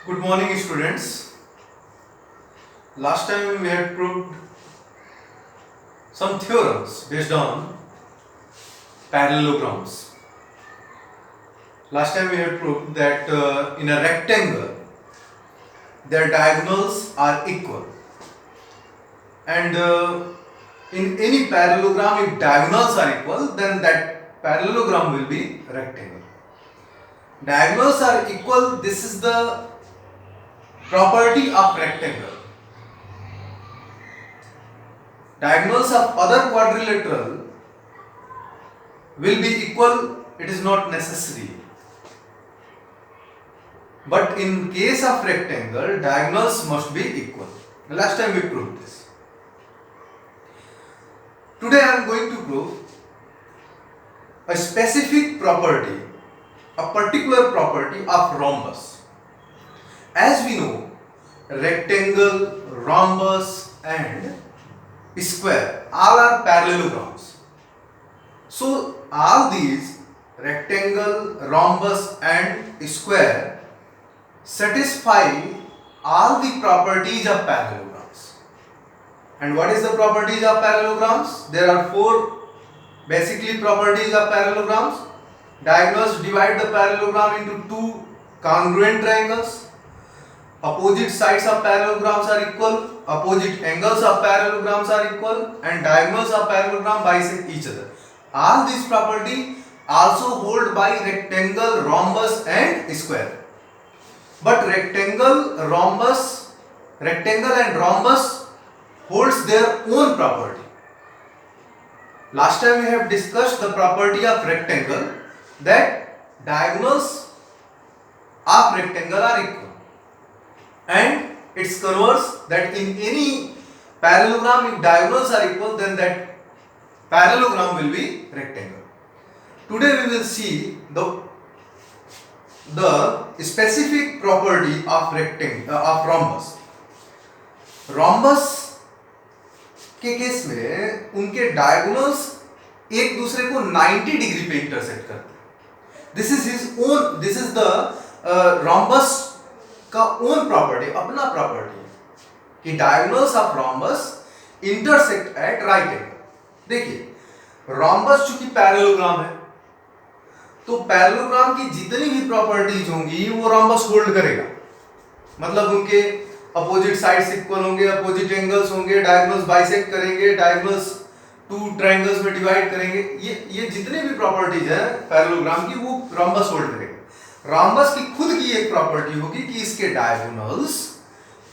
Good morning, students. Last time we had proved some theorems based on parallelograms. Last time we had proved that in a rectangle, their diagonals are equal, and in any parallelogram, if diagonals are equal, then that parallelogram will be rectangle. Diagonals are equal. This is the property of rectangle. Diagonals of other quadrilateral will be equal, it is not necessary. But in case of rectangle, diagonals must be equal. Last time we proved this. Today I am going to prove a specific property, a particular property of rhombus. As we know, rectangle, rhombus and square all are parallelograms. So all these rectangle, rhombus and square satisfy all the properties of parallelograms. And what is the properties of parallelograms? There are four basically properties of parallelograms. Diagonals divide the parallelogram into two congruent triangles. Opposite sides of parallelograms are equal, opposite angles of parallelograms are equal, and diagonals of parallelogram bisect each other. All these properties also hold by rectangle, rhombus and square. But rectangle and rhombus holds their own property. Last time we have discussed the property of rectangle, that diagonals of rectangle are equal. And its converse, that in any parallelogram, if diagonals are equal, then that parallelogram will be rectangle. Today we will see the specific property of rhombus. Rhombus के case में उनके diagonals एक दूसरे को 90 degree पे intersect करते हैं. This is the rhombus का ओन प्रॉपर्टी, अपना प्रॉपर्टी कि diagonals of rhombus intersect at right angle. देखिए रॉम्बस चूंकि पैरेललोग्राम है, तो पैरेललोग्राम की जितनी भी प्रॉपर्टीज होंगी वो रॉम्बस होल्ड करेगा. मतलब उनके अपोजिट साइड्स इक्वल होंगे, अपोजिट एंगल्स होंगे, डायगोनल्स बाइसेक्ट करेंगे, डायगोनल्स टू ट्रायंगल्स में डिवाइड करेंगे. ये जितने भी प्रॉपर्टीज हैं पैरेललोग्राम की वो रॉम्बस होल्ड करेगा. रॉम्बस की खुद की एक प्रॉपर्टी होगी कि इसके डायगोनल्स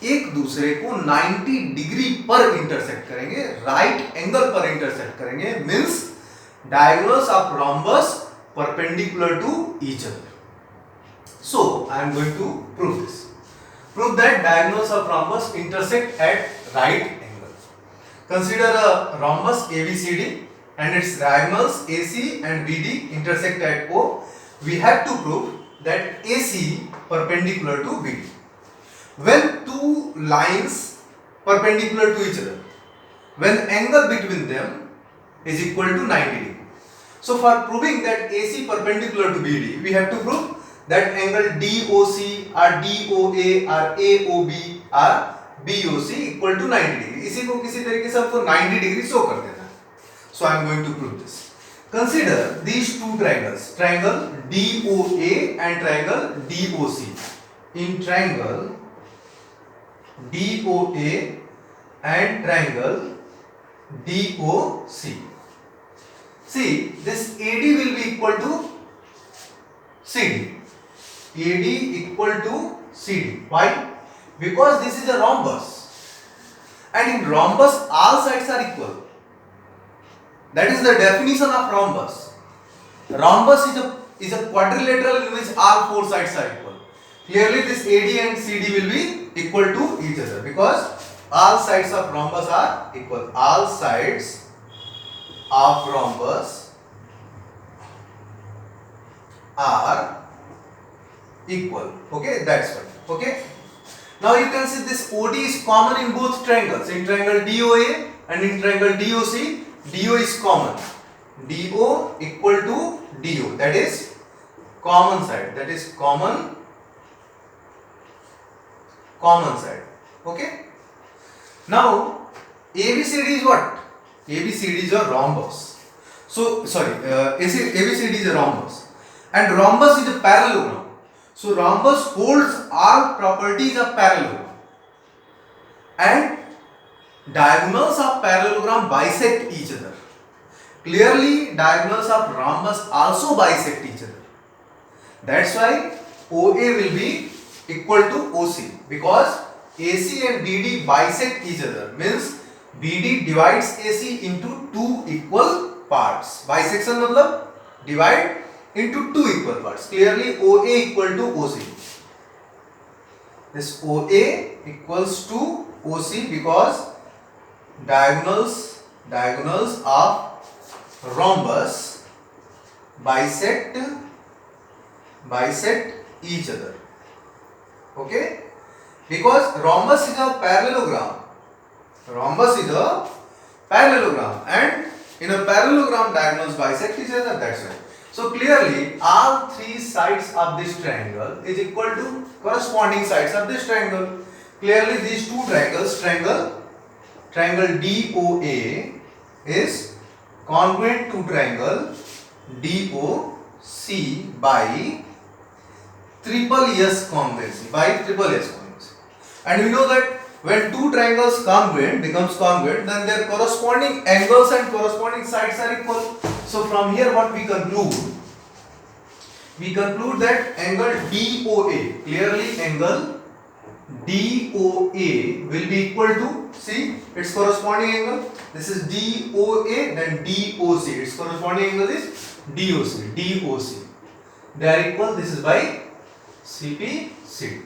एक दूसरे को 90 डिग्री पर इंटरसेक्ट करेंगे, राइट एंगल पर इंटरसेक्ट करेंगे. Means diagonals of rhombus perpendicular to each other. So I am going to prove this. Prove that diagonals of rhombus intersect at right angles. Consider a rhombus ABCD and its diagonals AC and BD intersect at O. We have to prove that AC perpendicular to BD. When two lines perpendicular to each other, when angle between them is equal to 90 degree. So for proving that AC perpendicular to BD, we have to prove that angle DOC or DOA or AOB or BOC equal to 90 degree. इसी को किसी तरीके से आपको 90 degree show कर देना है. So I am going to prove this. Consider these two triangles, triangle DOA and triangle DOC. In triangle DOA and triangle DOC, see this AD will be equal to CD. AD equal to CD. Why? Because this is a rhombus, and in rhombus all sides are equal. That is the definition of rhombus. Rhombus is a quadrilateral in which all four sides are equal. Clearly this AD and CD will be equal to each other because all sides of rhombus are equal. All sides of rhombus are equal. Okay, that's fine. Okay, now you can see this OD is common in both triangles. In triangle DOA and in triangle DOC, DO is common. DO equal to DO, that is common side, that is common common side. Okay. Now ABCD is what? ABCD is a rhombus. So sorry, ABCD is a rhombus, and rhombus is a parallelogram. So rhombus holds all properties of parallelogram, and diagonals of parallelogram bisect each other. Clearly, diagonals of rhombus also bisect each other. That's why OA will be equal to OC, because AC and BD bisect each other. Means BD divides AC into two equal parts. Bisection मतलब divide into two equal parts. Clearly, OA equal to OC. This OA equals to OC because diagonals of rhombus bisect each other. Okay, because rhombus is a parallelogram. And in a parallelogram diagonals bisect each other. That's why. So clearly all three sides of this triangle is equal to corresponding sides of this triangle. Clearly these two triangles, triangle DOA is congruent to triangle DOC by triple S congruency. And we know that when two triangles becomes congruent, then their corresponding angles and corresponding sides are equal. So from here what we conclude? We conclude that angle DOA, clearly angle DOA will be equal to, see its corresponding angle. This is DOA, then DOC. Its corresponding angle is DOC. They are equal. This is by CPCD.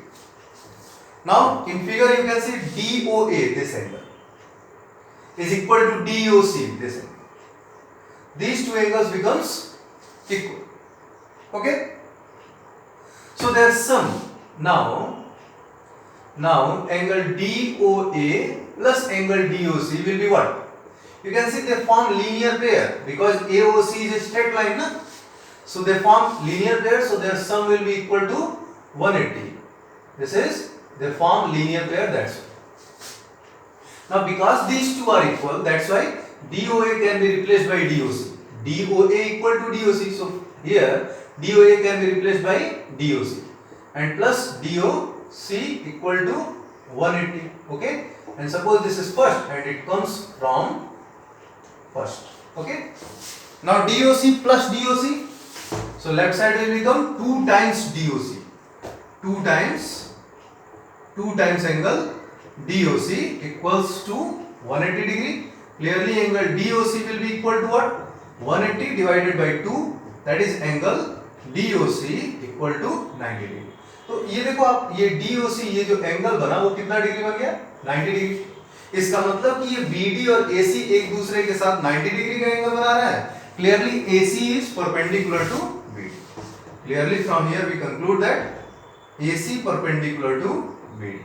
Now in figure you can see DOA, this angle, is equal to DOC, this angle. These two angles becomes equal. Okay. So their sum now angle DOA plus angle DOC will be what? You can see they form linear pair because AOC is a straight line, na? So they form linear pair. So their sum will be equal to 180. They form linear pair. That's why. Now because these two are equal, that's why DOA can be replaced by DOC. DOA equal to DOC. So here DOA can be replaced by DOC, and plus DOC equal to 180. Okay. And suppose this is first and it comes from first. Okay. Now DOC plus DOC. So left side will become 2 times DOC. 2 times angle DOC equals to 180 degree. Clearly angle DOC will be equal to what? 180 divided by 2, that is angle DOC equal to 90 degree. तो ये देखो आप, ये DOC, ये जो angle बना वो कितना डिग्री बन गया? 90 डिग्री. इसका मतलब कि ये BD और AC एक दूसरे के साथ 90 डिग्री का एंगल बना रहा है. Clearly AC is perpendicular to BD. Clearly from here we conclude that AC perpendicular to BD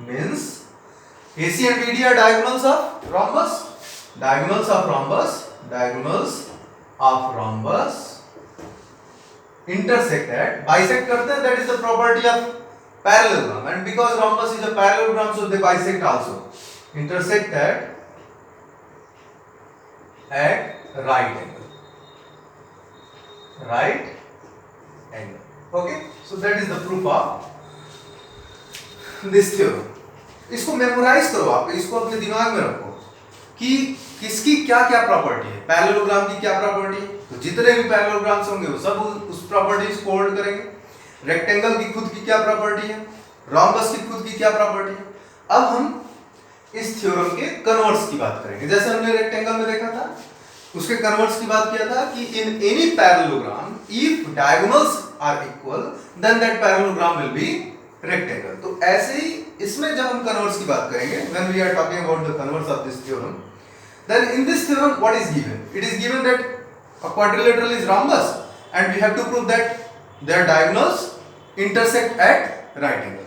means AC and BD are diagonals of rhombus. Diagonals of rhombus intersect at, bisect करते हैं, that is the property of parallelogram, and because rhombus is a parallelogram so they bisect also. Intersect at right angle. Okay, so that is the proof of this theorem. इसको memorise करो आप, इसको अपने दिमाग में रखो कि किसकी क्या क्या प्रॉपर्टी है, पैरेललोग्राम की क्या प्रॉपर्टी है. तो जितने भी पैरेललोग्राम्स होंगे वो सब उस प्रॉपर्टीज को होल्ड करेंगे. रेक्टेंगल की खुद की क्या प्रॉपर्टी है, रोम्बस की खुद की क्या प्रॉपर्टी है. अब हम इस थ्योरम के कन्वर्स की बात करेंगे. जैसे हमने रेक्टेंगल में देखा था, उसके कन्वर्स की बात किया था कि in any parallelogram if diagonals are equal then that parallelogram will be rectangle. तो ऐसे ही इसमें जब हम कन्वर्स की बात करेंगे, when we are talking about the converse of this theorem, then in this theorem what is given? It is given that a quadrilateral is rhombus and we have to prove that their diagonals intersect at right angle.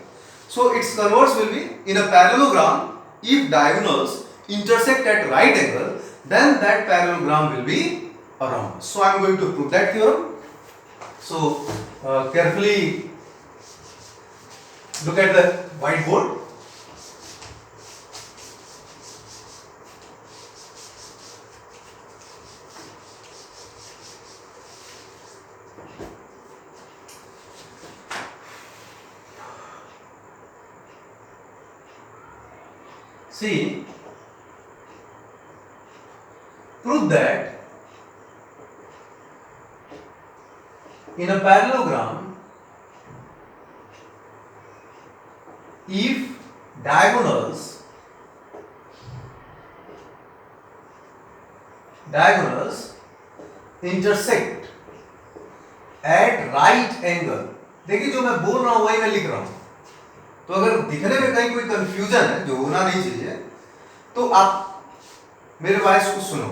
So its converse will be, in a parallelogram if diagonals intersect at right angle then that parallelogram will be a rhombus. So I am going to prove that theorem. So carefully Look at the whiteboard. See, prove that in a parallelogram, if diagonals intersect at right angle, देखिए जो मैं बोल रहा हूं वही मैं लिख रहा हूं, तो अगर दिखने में कहीं कोई कंफ्यूजन है जो होना नहीं चाहिए तो आप मेरे वॉइस को सुनो.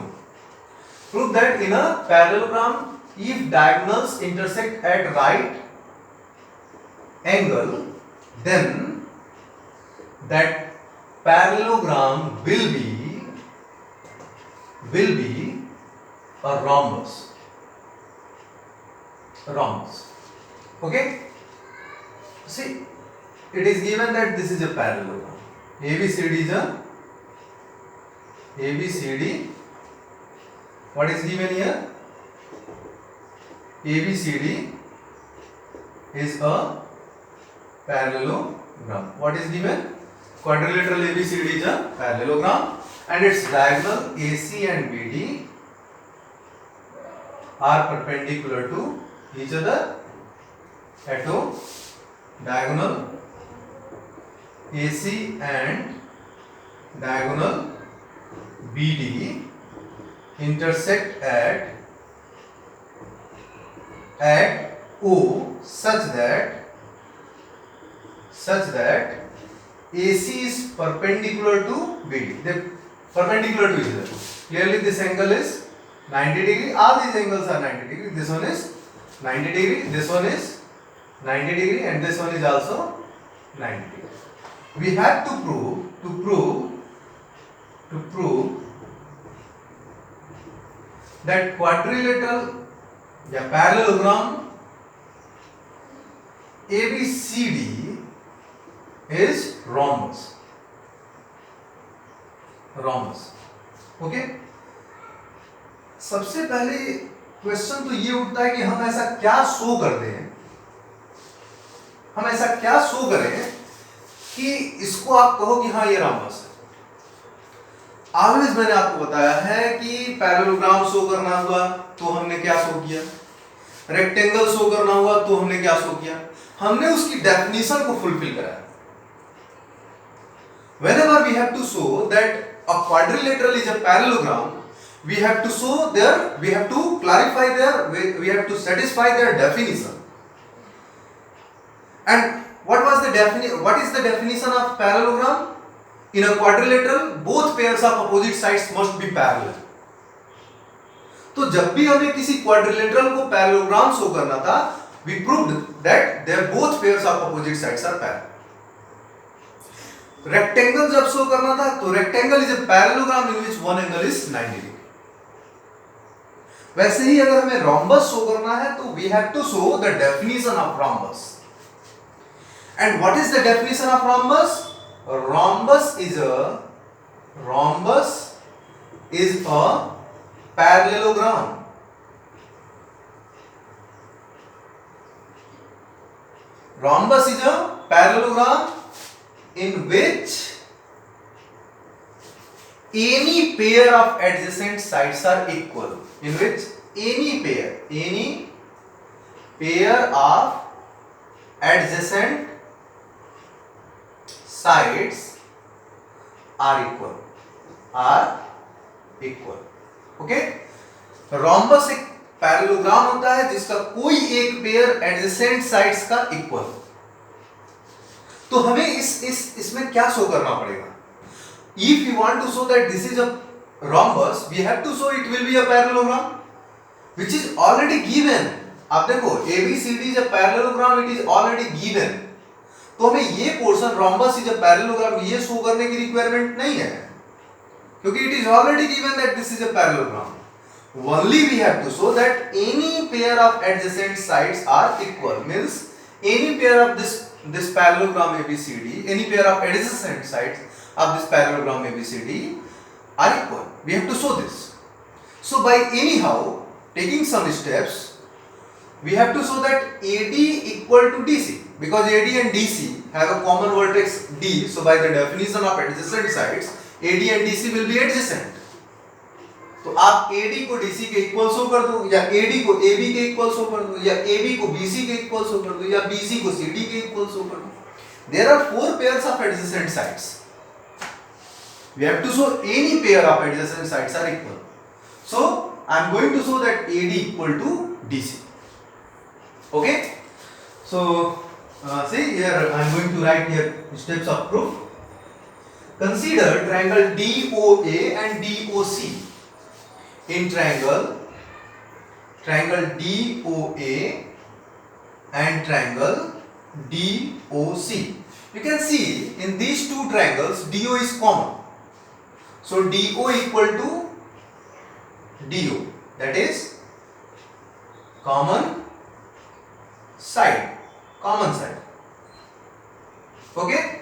Prove that in a parallelogram if diagonals intersect at right angle, then that parallelogram will be a rhombus. Okay, see, it is given that this is a parallelogram. ABCD is ABCD. What is given here? ABCD is a parallelogram. What is given? Quadrilateral ABCD is a parallelogram and its diagonal AC and BD are perpendicular to each other at O. Diagonal AC and diagonal BD intersect at O such that AC is perpendicular to BD. They perpendicular to each other. Clearly this angle is 90 degree. All these angles are 90 degree. This one is 90 degree. This one is 90 degree and this one is also 90 degree. We have to prove that quadrilateral या parallelogram ABCD is rhombus. Okay, सबसे पहले question तो ये उठता है कि हम ऐसा क्या शो करते हैं, हम ऐसा क्या शो करें कि इसको आप कहो कि हाँ ये rhombus है. ऑलवेज मैंने आपको बताया है कि पैरेललोग्राम शो करना हुआ तो हमने क्या शो किया, रेक्टेंगल शो करना हुआ तो हमने क्या शो किया, हमने उसकी डेफिनेशन को फुलफिल कराया. Whenever we have to show that a quadrilateral is a parallelogram, we have to show their, we have to clarify their, we have to satisfy their definition. And what is the definition of parallelogram? In a quadrilateral, both pairs of opposite sides must be parallel. तो जब भी हमें किसी quadrilateral को parallelogram show करना था, we proved that their both pairs of opposite sides are parallel. Rectangle जब show करना था तो rectangle is a parallelogram in which one angle is 90 degree. वैसे ही अगर हमें rhombus शो करना है तो we have to show the definition of rhombus. And what is the definition of rhombus? Rhombus is a parallelogram. Rhombus is a parallelogram in which any pair of adjacent sides are equal. In which any pair of adjacent sides are equal. Okay, rhombus एक parallelogram होता है जिसका कोई एक pair adjacent sides का equal. तो हमें इसमें क्या शो करना पड़ेगा? If you want to show that this is a rhombus, we have to show it will be a parallelogram which is already given. आप देखो ABCD is a parallelogram, it is already given. तो हमें ये portion rhombus is a parallelogram ये show करने की requirement नहीं है क्योंकि it is already given that this is a parallelogram. Only we have to show that any pair of adjacent sides are equal. Means any pair of this this parallelogram ABCD, any pair of adjacent sides of this parallelogram ABCD are equal. We have to show this. So by anyhow taking some steps, we have to show that AD equal to DC, because AD and DC have a common vertex D. So by the definition of adjacent sides, AD and DC will be adjacent. तो आप AD को DC के equal show कर दो, या AD को AB के equal show कर दो, या AB को BC के इक्वल शो कर दो, या BC को CD के इक्वल शो कर दो. There are 4 pairs of adjacent sides. We have to show any pair of adjacent sides are equal. So I am going to show that AD equal to DC. Okay. So see here, I am going to write here steps of proof. Consider triangle DOA and DOC. In triangle DOA and triangle DOC, you can see in these two triangles DO is common. So DO equal to DO, that is common side. Okay,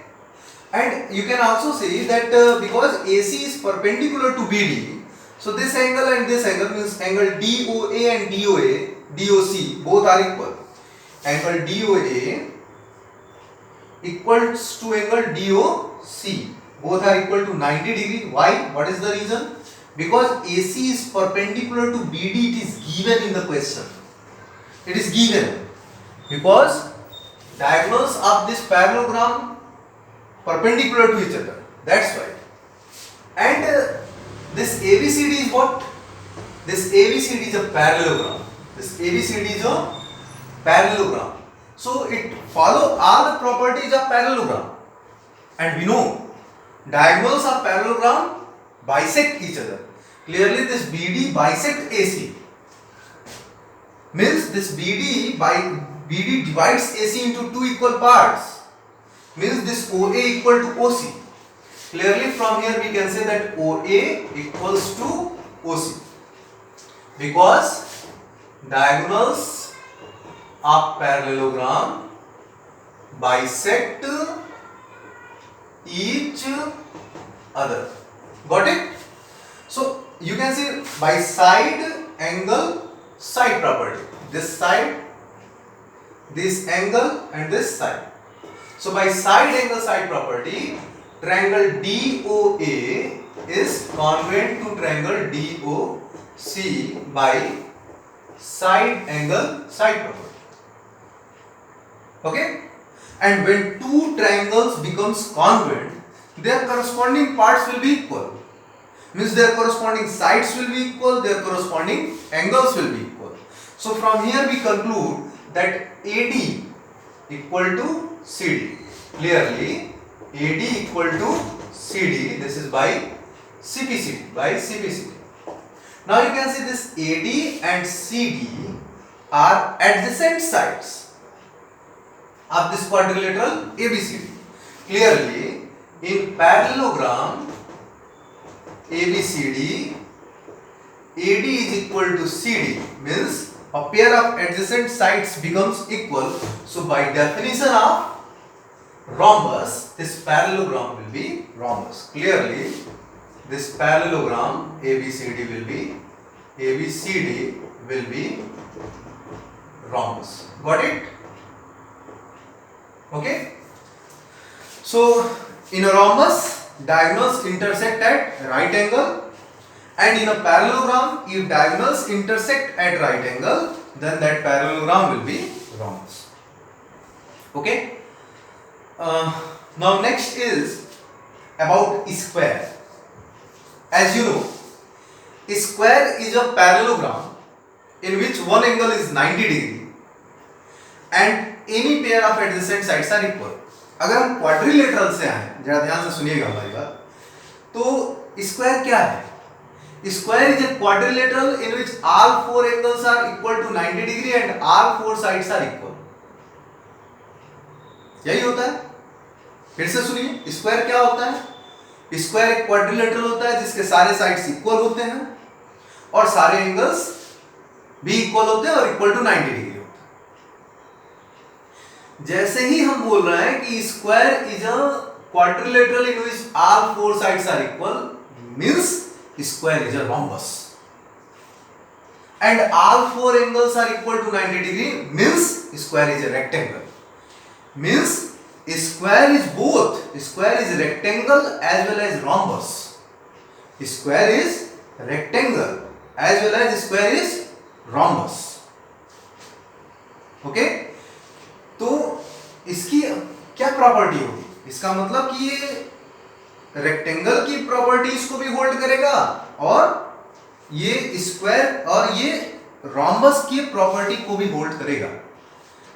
and you can also see that because AC is perpendicular to BD, so this angle and this angle means angle DOA and DOC both are equal. Angle DOA equals to angle DOC, both are equal to 90 degree. Why? What is the reason? Because AC is perpendicular to BD. It is given in the question. It is given because diagonals of this parallelogram perpendicular to each other. That's why. And this ABCD is what? This ABCD is a parallelogram. So it follows all the properties of parallelogram. And we know diagonals of parallelogram bisect each other. Clearly this BD bisect AC. Means this BD divides AC into two equal parts. Means this OA equal to OC. Clearly from here we can say that OA equals to OC, because diagonals of parallelogram bisect each other. Got it? So you can see by side angle side property, this side, this angle and this side. So by side angle side property, triangle DOA is congruent to triangle DOC by side angle side property. Okay? And when two triangles becomes congruent, their corresponding parts will be equal. Means their corresponding sides will be equal, their corresponding angles will be equal. So from here we conclude that AD equal to CD. Clearly AD equal to CD, this is by CPCD. Now you can see this AD and CD are adjacent sides of this quadrilateral ABCD. Clearly in parallelogram ABCD, AD is equal to CD, means a pair of adjacent sides becomes equal. So by definition of rhombus, this parallelogram will be rhombus. Clearly this parallelogram ABCD will be rhombus. Got it? Okay. So in a rhombus, diagonals intersect at right angle, and in a parallelogram, if diagonals intersect at right angle, then that parallelogram will be rhombus. Okay. Now next is about square. As you know, square is a parallelogram in which one angle is 90 degree and any pair of adjacent sides are equal. अगर हम quadrilateral से आए, जरा ध्यान से सुनिएगा हमारी बात, तो स्क्वायर क्या है? Square is a quadrilateral in which all four angles are equal to 90 degree and all four sides are equal. यही होता है. फिर से सुनिए, स्क्वायर क्या होता है? स्क्वायर एक क्वाड्रिलेटरल होता है जिसके सारे साइड्स इक्वल होते हैं और सारे एंगल्स भी इक्वल होते हैं और इक्वल टू 90 डिग्री होते हैं. जैसे ही हम बोल रहे हैं कि square is a quadrilateral in which all four sides are equal, means square is a rhombus, and all four angles are equal to 90 degree, means square is a rectangle, means square is both, square is rectangle as well as rhombus, square is rectangle as well as square is rhombus. Okay, तो इसकी क्या property होगी? इसका मतलब कि ये rectangle की properties को भी होल्ड करेगा और ये स्क्वायर और ये रोम्बस की प्रॉपर्टी को भी होल्ड करेगा,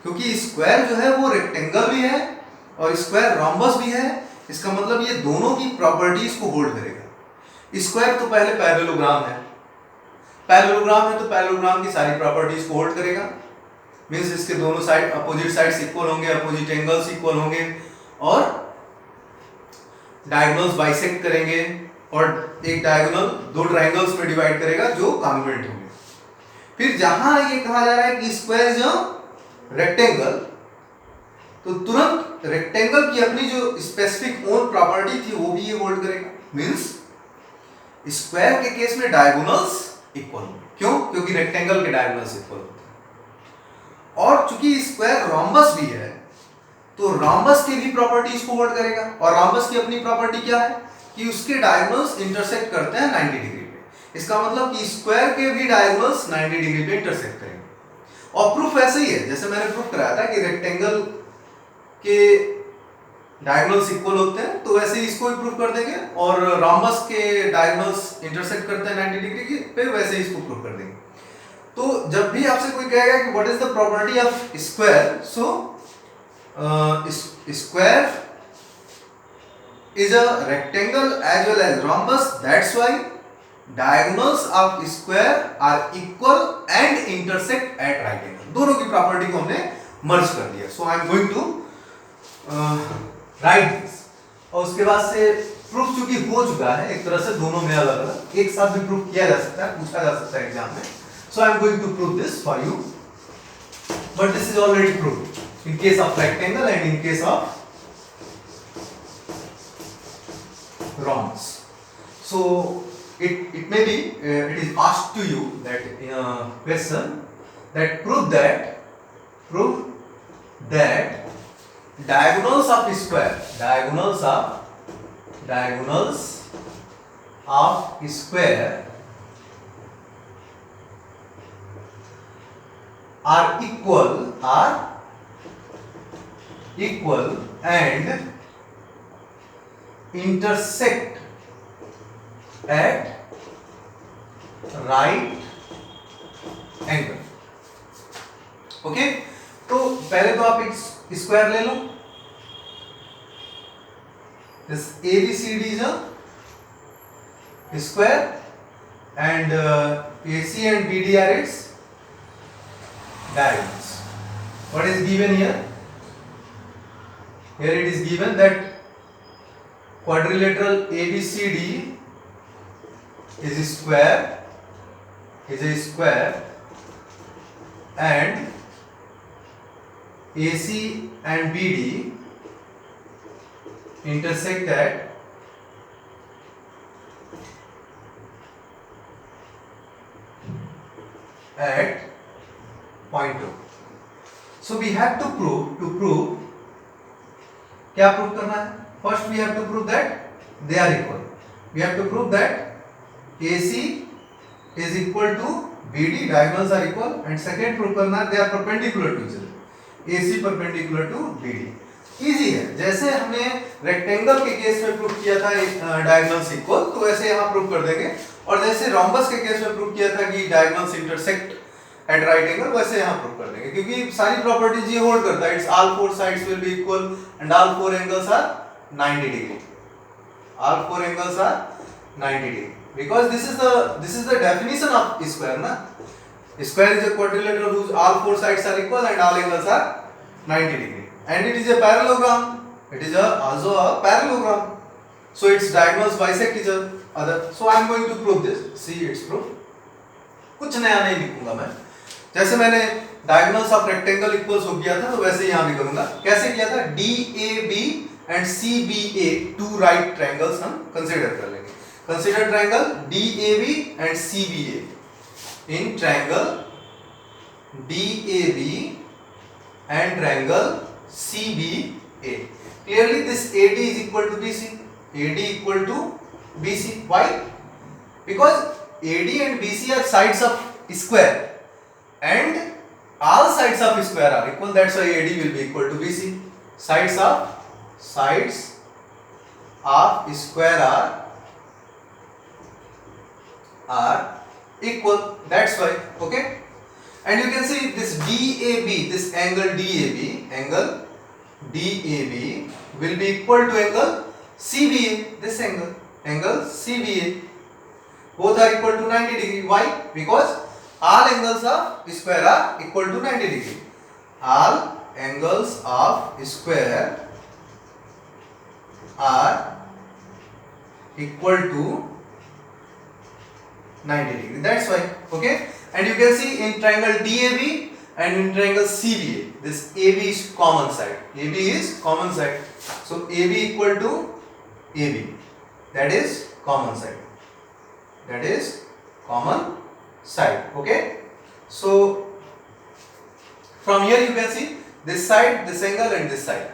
क्योंकि स्क्वायर जो है वो रेक्टेंगल भी है और स्क्वायर रोम्बस भी है। इसका मतलब ये दोनों की प्रॉपर्टीज को होल्ड करेगा। स्क्वायर तो पहले पैरेललोग्राम है, पैरेललोग्राम है तो पैरेललोग्राम की सारी प्रॉपर्टीज को होल्ड करेगा, मींस इसके दोनों साइड अपोजिट साइड्स इक्वल होंगे, अपोजिट एंगल्स इक्वल होंगे और डायगोनल्स बाइसेक्ट करेंगे और एक डायगोनल दो ट्रायंगल्स में डिवाइड करेगा जो कॉन्ग्रुएंट होंगे। फिर जहां ये कहा जा रहा है कि स्क्वायर इज अ रेक्टेंगल, तो तुरंत रेक्टेंगल की अपनी जो स्पेसिफिक ओन प्रॉपर्टी थी वो भी ये होल्ड करेगा, मींस स्क्वायर के केस में डायगोनल्स इक्वल होंगे। क्यों? क्योंकि रेक्टेंगल के डायगोनल्स इक्वल होते हैं। और चूंकि स्क्वायर रोम्बस भी है तो रोम्बस की भी प्रॉपर्टीज को होल्ड करेगा, और रोम्बस की अपनी प्रॉपर्टी क्या है कि उसके डायगोनल्स इंटरसेक्ट करते हैं 90 डिग्री पे। इसका मतलब कि स्क्वायर के भी डायगोनल्स 90 डिग्री पे इंटरसेक्ट करेंगे। और प्रूफ ऐसे ही है जैसे मैंने प्रूफ कराया था कि रेक्टेंगल के डायगोनल्स इक्वल होते हैं, तो वैसे ही इसको भी प्रूफ कर देंगे, और रोम्बस के डायगोनल्स इंटरसेक्ट करते हैं 90 डिग्री पे, वैसे ही इसको प्रूफ कर देंगे। तो जब भी आपसे कोई कहेगा कि what is the property of square, so square is a rectangle as well as rhombus, that's why diagonals of square are equal and intersect at right angle। दोनों की प्रॉपर्टी को हमने मर्ज कर दिया। So I am going to write this, और उसके बाद से प्रूफ चूंकि हो चुका है एक तरह से दोनों में अलग अलग एक साथ भी प्रूफ किया जा सकता है, पूछा जा सकता है एग्जाम में। So I am going to prove this for you, but this is already proved in case of rectangle and in case of rhombus. So it may be it is asked to you that in a question that prove that diagonals of square are equal and intersect at right angle। Okay, तो पहले तो आप एक square ले लो, this ABCD is a square and AC and BD are its diagonals। What is given here? Here it is given that quadrilateral ABCD is a square and AC and BD intersect at point O। So we have to prove क्या prove करना है? First we have to prove that they are equal। We have to prove that AC is equal to BD, diagonals are equal, and second prove करना है they are perpendicular to each other, AC perpendicular to BD। Easy है, जैसे हमने rectangle के case में prove किया था diagonals equal, तो वैसे यहाँ प्रूव कर देंगे, और जैसे रोम्बस के केस में प्रूव किया था कि diagonals intersect at right angle, वैसे यहाँ प्रूव कर देंगे, क्योंकि सारी प्रॉपर्टीज ये होल्ड करता है। Its all four sides will be equal and all four angles are 90 degree। All four angles are 90 degree because this is the definition of square ना। Square is a quadrilateral whose all four sides are equal and all angles are 90 degree, and it is a parallelogram। It is also a parallelogram, so its diagonals bisect each other। So I am going to prove this। See its proof। कुछ नया नहीं लिखूंगा मैं, जैसे मैंने diagonals of rectangle equals हो गया था, तो वैसे ही यहां भी करूंगा। कैसे किया था? DAB and CBA two right triangles हम कंसीडर कर लेंगे। Consider triangle DAB and CBA। In triangle DAB and triangle CBA. Clearly this AD is equal to BC. AD equal to BC. Why? Because AD and BC are sides of square and all sides of square are equal. That's why AD will be equal to BC. Sides of square are equal. That's why. Okay. And you can see this DAB, this angle DAB will be equal to angle CBA, this angle CBA. Both are equal to 90 degree. Why? Because all angles of square are equal to 90 degree. All angles of square are equal to 90 degree. That's why. Okay. And you can see in triangle DAB and in triangle CBA, this AB is common side. AB is common side. So AB equal to AB. That is common side. That is common side. Okay. So from here you can see this side, this angle and this side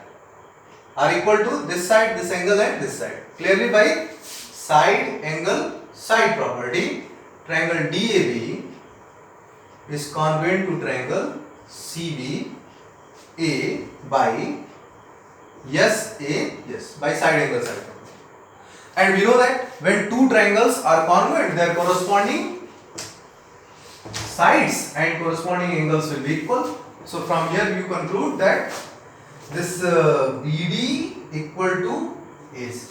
are equal to this side, this angle and this side. Clearly by side angle side property, triangle DAB is congruent to triangle CBA by by side angle side. And we know that when two triangles are congruent, their corresponding sides and corresponding angles will be equal. So from here you conclude that this BD equal to AC.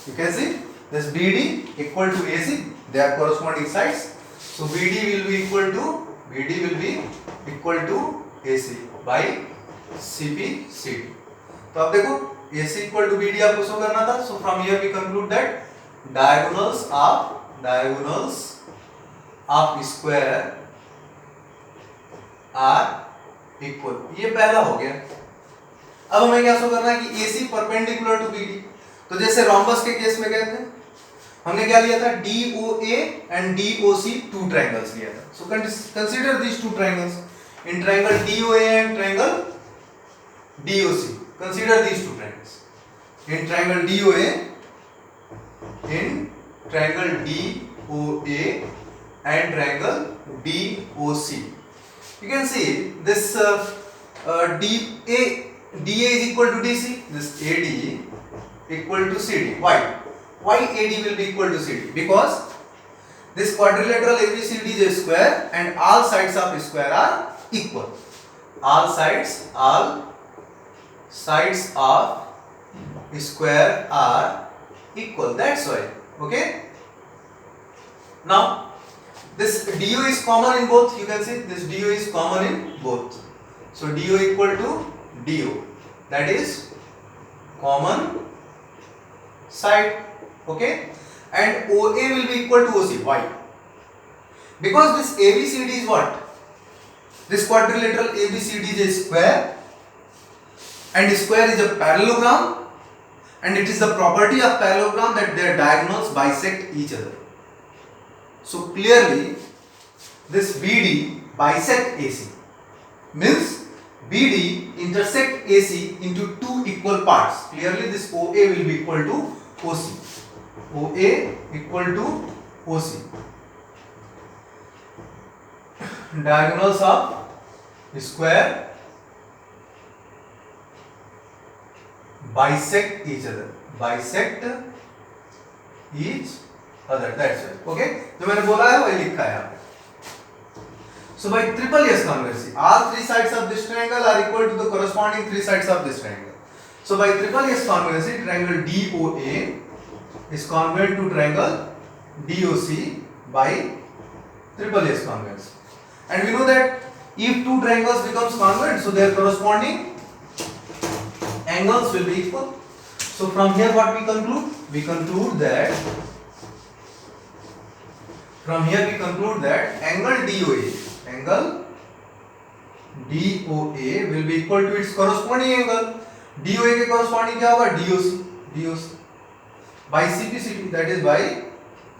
You can see this BD equal to AC, they are corresponding sides. So BD will be equal to AC by CPCD. तो अब देखो AC equal to BD आपको show करना था. So from here we conclude that diagonals of square are equal. ये पहला हो गया. अब हमें क्या शो करना है कि AC परपेंडिकुलर टू BD. तो जैसे रोम्बस के केस में कहते हैं, हमने क्या लिया था? DOA and DOC two triangles लिया था. So consider these two triangles. In triangle DOA and triangle DOC, consider these two triangles. In triangle DOA and triangle DOC, you can see this DA is equal to DC. This AD equal to CD. Why AD will be equal to CD? Because this quadrilateral ABCD is a square and all sides of square are equal. All sides of square are equal. That's why. Okay. Now this DO is common in both. You can see this DO is common in both. So DO equal to DO. That is common side. Okay. And OA will be equal to OC. Why? Because this ABCD is what? This quadrilateral ABCD is a square, and square is a parallelogram, and it is the property of parallelogram that their diagonals bisect each other. So clearly this BD bisect AC, means BD intersect AC into two equal parts. Clearly this OA will be equal to OC. OA equal to OC. Diagonals of square bisect each other. That's it. Okay. जो मैंने बोला है वही लिखा है यहाँ पे. So by triple S conversely, all three sides of this triangle are equal to the corresponding three sides of this triangle. So by triple S conversely, triangle DOA is congruent to triangle DOC by triple S conversely. And we know that if two triangles becomes congruent, so their corresponding angles will be equal. So from here what we conclude? We conclude that angle DOA DOA will be equal to its corresponding angle. DOA के corresponding क्या होगा? DOC by CPCT, that is by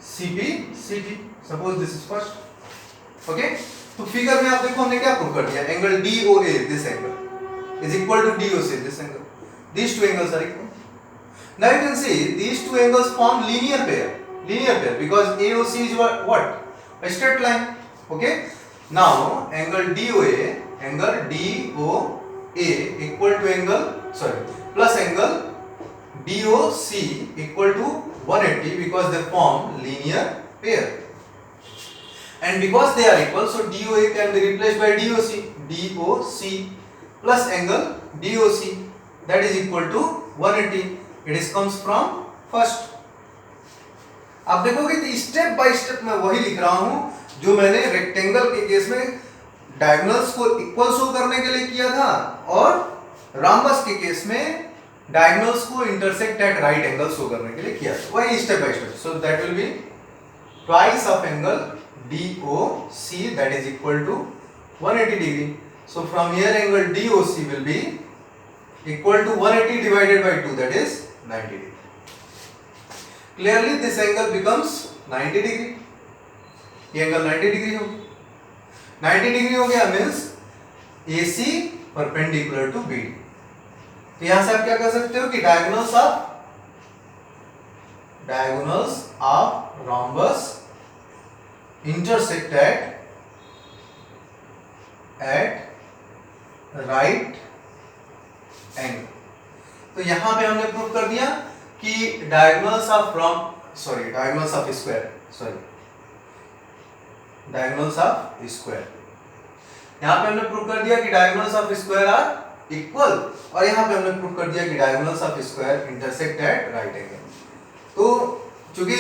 CPCT. Suppose this is first. Okay? तो figure में आप देखो हमने क्या prove कर दिया? Angle DOA, this angle is equal to DOC, this angle. These two angles are equal. Now you can see these two angles form linear pair because AOC is what? A straight line. Okay? Now angle DOA equal to plus angle DOC equal to 180 because they form linear pair. And because they are equal, so DOA can be replaced by DOC plus angle DOC, that is equal to 180. It is comes from first. आप देखोगे कि step by step मैं वही लिख रहा हूं जो मैंने रेक्टेंगल के केस में डायगोनल्स को इक्वल शो करने के लिए किया था और रॉम्बस के केस में डायगोनल्स को intersect at right angle show करने के लिए किया था, वही step by step. So that will be twice of angle DOC, that is equal to 180 degree. So from here angle DOC will be equal to 180 divided by 2, that is 90 degree. Clearly this angle becomes 90 degree. ये angle 90 degree हो गया. 90 degree हो गया means AC perpendicular to BD. तो यहां से आप क्या कर सकते हो कि diagonals of rhombus intersect at right angle. तो यहां पे हमने प्रूव कर दिया कि diagonals of square. यहां पे हमने प्रूव कर दिया कि diagonals of square are equal और यहां पे हमने प्रूव कर दिया कि diagonals of square intersect at right angle. तो चूंकि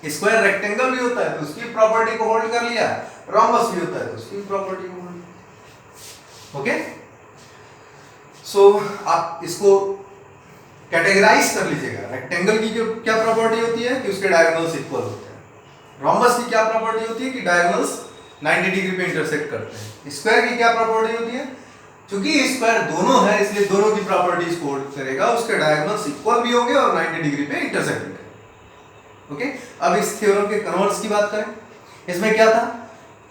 स्क्वायर रेक्टेंगल भी होता है तो उसकी प्रॉपर्टी को होल्ड कर लिया, रोम्बस भी होता है तो उसकी प्रॉपर्टी को होल्ड. ओके, सो आप इसको कैटेगराइज कर लीजिएगा. रेक्टेंगल की क्या प्रॉपर्टी होती है कि उसके डायगोनल्स इक्वल होते हैं. रोम्बस की क्या प्रॉपर्टी होती है कि डायगोनल्स 90 डिग्री पे इंटरसेक्ट करते हैं. स्क्वायर की क्या प्रॉपर्टी होती है? क्योंकि स्क्वायर दोनों है इसलिए दोनों की प्रॉपर्टीज को होल्ड करेगा, उसके डायगोनल्स इक्वल भी होंगे और 90 डिग्री पे इंटरसेक्ट करेंगे. ओके, अब इस थ्योरम के कन्वर्स की बात करें. इसमें क्या था?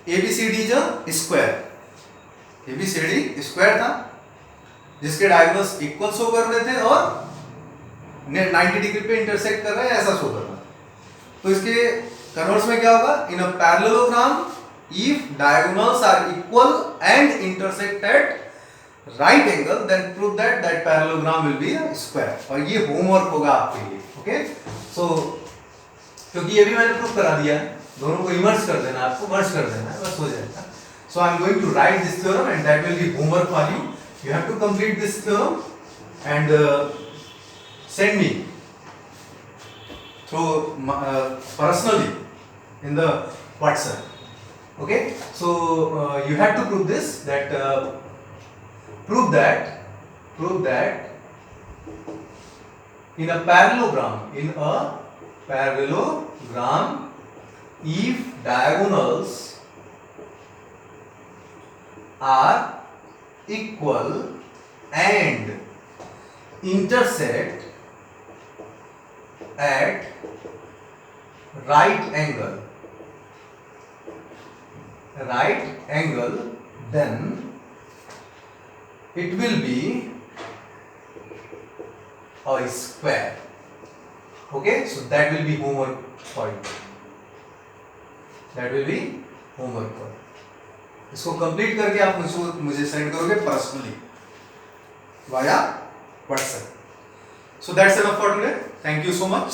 ABCD जो स्क्वायर, ABCD स्क्वायर था जिसके डायगोनल्स इक्वल शो कर रहे थे और 90 डिग्री पे इंटरसेक्ट कर रहे हैं ऐसा शो कर रहा है. तो इसके कन्वर्स में क्या होगा? In a parallelogram if diagonals are equal and intersect at right angle then prove that parallelogram will be a square. और ये होमवर्क होगा आपके लिए. ओके, सो क्योंकि ये भी मैंने प्रूव करा दिया है, दोनों को इमर्ज कर देना, आपको मर्ज कर देना है, बस हो जाएगा. So I am going to write this theorem and that will be homework for you. You have to complete this theorem and send me through personally in the WhatsApp. Okay, so you have to prove this, that prove that in a parallelogram if diagonals are equal and intersect at right angle, then it will be a square. Okay, so that will be homework for you. इसको complete करके आप मुझे send करोगे personally via WhatsApp. So that's enough for today. Thank you so much.